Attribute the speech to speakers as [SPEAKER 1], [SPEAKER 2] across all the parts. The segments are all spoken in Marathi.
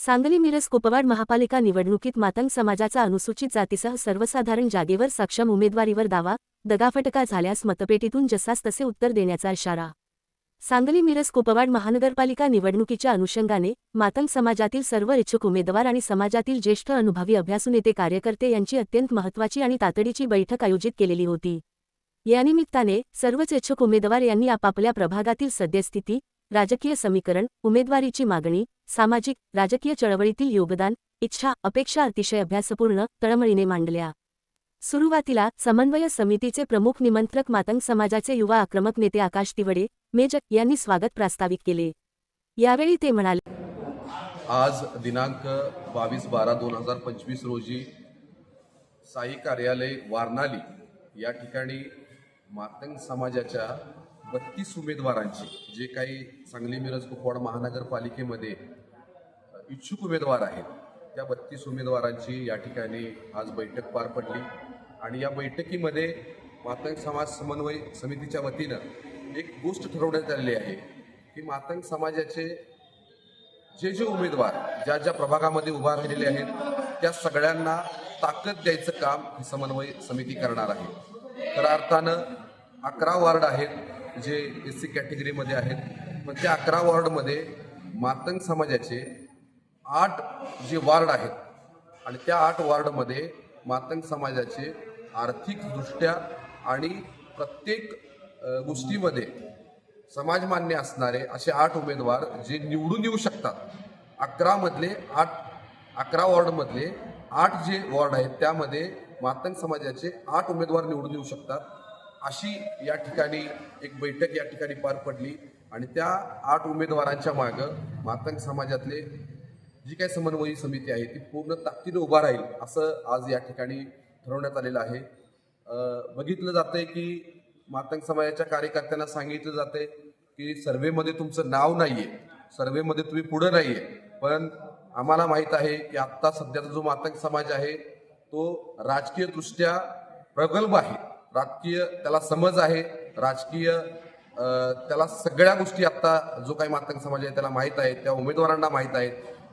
[SPEAKER 1] सांगली मिरज कुपवाड महापालिका निवडणुकीत मातंग समाजाचा अनुसूचित जातीसह सर्वसाधारण जागेवर सक्षम उमेदवारीवर दावा दगाफटका झाल्यास मतपेटीतून जसास तसे उत्तर देण्याचा इशारा। सांगली मिरज कुपवाड महानगरपालिका निवडणुकीच्या अनुषंगाने मातंग समाजातील सर्व इच्छुक उमेदवार आणि समाजातील ज्येष्ठ अनुभवी अभ्यासू नेते कार्यकर्ते यांची अत्यंत महत्त्वाची आणि तातडीची बैठक आयोजित केलेली होती। यानिमित्ताने सर्वच इच्छुक उमेदवार यांनी आपापल्या प्रभागातील सद्यस्थिती, राजकीय समीकरण, उमेदवारीची मागणी, सामाजिक राजकीय चळवळीतील योगदान, इच्छा अपेक्षा अतिशय अभ्यासपूर्ण तळमळीने मांडल्या। सुरुवातीला समन्वय समितीचे प्रमुख निमंत्रक मातंग समाजाचे युवा आक्रमक नेते आकाश तिवडे मेजक यांनी स्वागत प्रास्ताविक केले। यावेळी ते म्हणाले,
[SPEAKER 2] आज दिनांक 22/12/2025 रोजी साई कार्यालय वारणाली या ठिकाणी मातंग समाजाच्या 32 उमेदवारांची जे काही सांगली मिरज कुपवाड महानगरपालिकेमध्ये इच्छुक उमेदवार आहेत त्या 32 उमेदवारांची या ठिकाणी आज बैठक पार पडली आणि या बैठकीमध्ये मातंग समाज समन्वय समितीच्या वतीनं एक गोष्ट ठरवण्यात आलेली आहे की मातंग समाजाचे जे उमेदवार ज्या प्रभागामध्ये उभा राहिलेले आहेत त्या सगळ्यांना ताकद द्यायचं काम ही समन्वय समिती करणार आहे। खऱ्या अर्थानं 11 वॉर्ड आहेत जे SC कॅटेगरीमध्ये आहेत, पण त्या 11 वॉर्डमध्ये मातंग समाजाचे 8 जे वॉर्ड आहेत आणि त्या 8 वॉर्डमध्ये मातंग समाजाचे आर्थिकदृष्ट्या आणि प्रत्येक गोष्टीमध्ये समाजमान्य असणारे असे 8 उमेदवार जे निवडून येऊ शकतात। 11 वॉर्डमधले 8 जे वॉर्ड आहेत त्यामध्ये मातंग समाजाचे 8 उमेदवार निवडून येऊ शकतात। अशी या ठिकाणी एक बैठक या ठिकाणी पार पडली आणि त्या 8 उमेदवारांच्या मागं मातंग समाजातले जी काही समन्वयी समिती आहे ती पूर्ण ताकदीने उभा राहील असं आज या ठिकाणी ठरवण्यात आलेलं आहे। बघितलं जातंय की मातंग समाजाच्या कार्यकर्त्यांना सांगितलं जातंय की सर्वेमध्ये तुमचं नाव नाहीये, सर्वेमध्ये तुम्ही पुढं नाहीये, पण आम्हाला माहीत आहे की आत्ता सध्याचा जो मातंग समाज आहे तो राजकीय दृष्ट्या प्रगल्भ आहे, राजकीय त्याला समज आहे, राजकीय त्याला सगळ्या गोष्टी आत्ता जो काही मातंग समाज आहे त्याला माहीत आहे, त्या उमेदवारांना माहीत आहेत।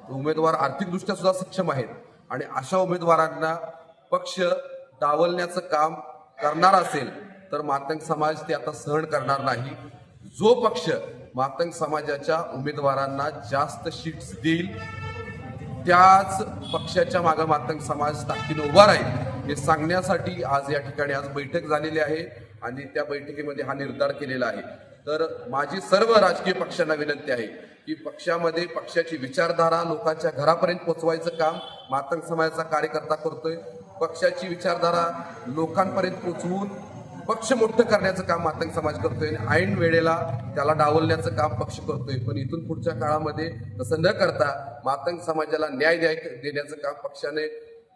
[SPEAKER 2] उमेदवार आर्थिकदृष्ट्या सुद्धा सक्षम आहेत आणि अशा उमेदवारांना पक्ष डावलण्याचं काम करणार असेल तर मातंग समाज ते आता सहन करणार नाही। जो पक्ष मातंग समाजाच्या उमेदवारांना जास्त सीट्स देईल त्याच पक्षाच्या मागे मातंग समाज ताकदीने उभा राहील हे सांगण्यासाठी आज या ठिकाणी आज बैठक झालेली आहे आणि त्या बैठकीमध्ये हा निर्धार केलेला आहे। तर माझी सर्व राजकीय पक्षांना विनंती आहे की पक्षामध्ये पक्षाची विचारधारा लोकांच्या घरापर्यंत पोहोचवायचं काम मातंग समाजाचा कार्यकर्ता करतोय। पक्षाची विचारधारा लोकांपर्यंत पोहोचवून पक्ष मोठं करण्याचं काम मातंग समाज करतोय, ऐन वेळेला त्याला डावलण्याचं काम पक्ष करतोय। पण इथून पुढच्या काळामध्ये तसं न करता मातंग समाजाला न्याय देण्याचं काम पक्षाने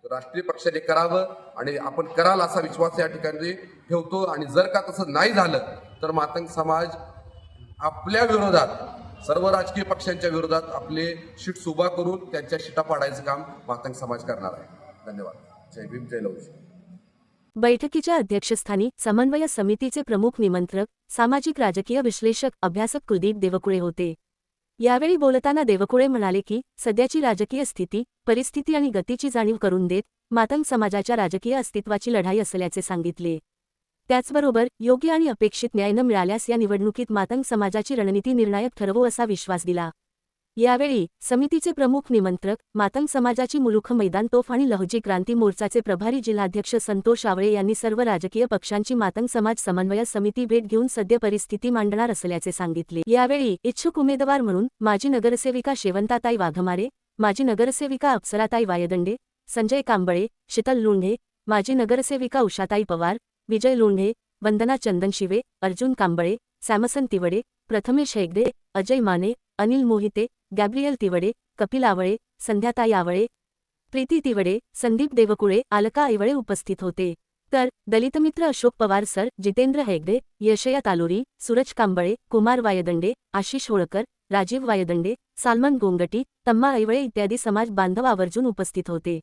[SPEAKER 2] राष्ट्रीय पक्षाने करावं आणि आपण कराल असा विश्वास या ठिकाणी ठेवतो। आणि जर का तसं नाही झालं तर मातंग समाज आपल्या विरोधात सर्व राजकीय पक्षांच्या विरोधात आपले शीट्स उभा करून त्यांच्या शिटा पाडायचं काम मातंग समाज करणार आहे। धन्यवाद। जय भीम, जय लवजी।
[SPEAKER 1] बैठकीच्या अध्यक्षस्थानी समन्वय समितीचे प्रमुख निमंत्रक सामाजिक राजकीय विश्लेषक अभ्यासक कुलदीप देवकुळे होते। यावेळी बोलताना देवकुळे म्हणाले की सध्याची राजकीय स्थिती, परिस्थिती आणि गतीची जाणीव करून देत मातंग समाजाच्या राजकीय अस्तित्वाची लढाई असल्याचे सांगितले। त्याचबरोबर योग्य आणि अपेक्षित न्याय न मिळाल्यास या निवडणुकीत मातंग समाजाची रणनीती निर्णायक ठरवू असा विश्वास दिला। यावेळी समितीचे प्रमुख निमंत्रक मातंग समाजाची मुलुख मैदान तोफ आणि लहुजी क्रांती मोर्चाचे प्रभारी जिल्हाध्यक्ष संतोष आवळे यांनी सर्व राजकीय पक्षांची मातंग समाज समन्वय समिती भेट घेऊन सद्य परिस्थिती मांडणार असल्याचे सांगितले। यावेळी इच्छुक उमेदवार म्हणून माजी नगरसेविका शेवंताताई वाघमारे, माजी नगरसेविका अप्सराताई वायदंडे, संजय कांबळे, शीतल लोंढे, माजी नगरसेविका उषाताई पवार, विजय लोंढे, वंदना चंदनशिवे, अर्जुन कांबळे, सॅमसन तिवडे, प्रथमेश हेगडे, अजय माने, अनिल मोहिते, गॅब्रियल तिवडे, कपिल आवळे, संध्याताई आवळे, प्रीती तिवडे, संदीप देवकुळे, अलका ऐवळे उपस्थित होते। तर दलितमित्र अशोक पवार सर, जितेंद्र हेगडे, यशया तालोरी, सूरज कांबळे, कुमार वायदंडे, आशिष होळकर, राजीव वायदंडे, सालमन गोंगटी, तम्मा ऐवळे इत्यादी समाज बांधव आवर्जून उपस्थित होते।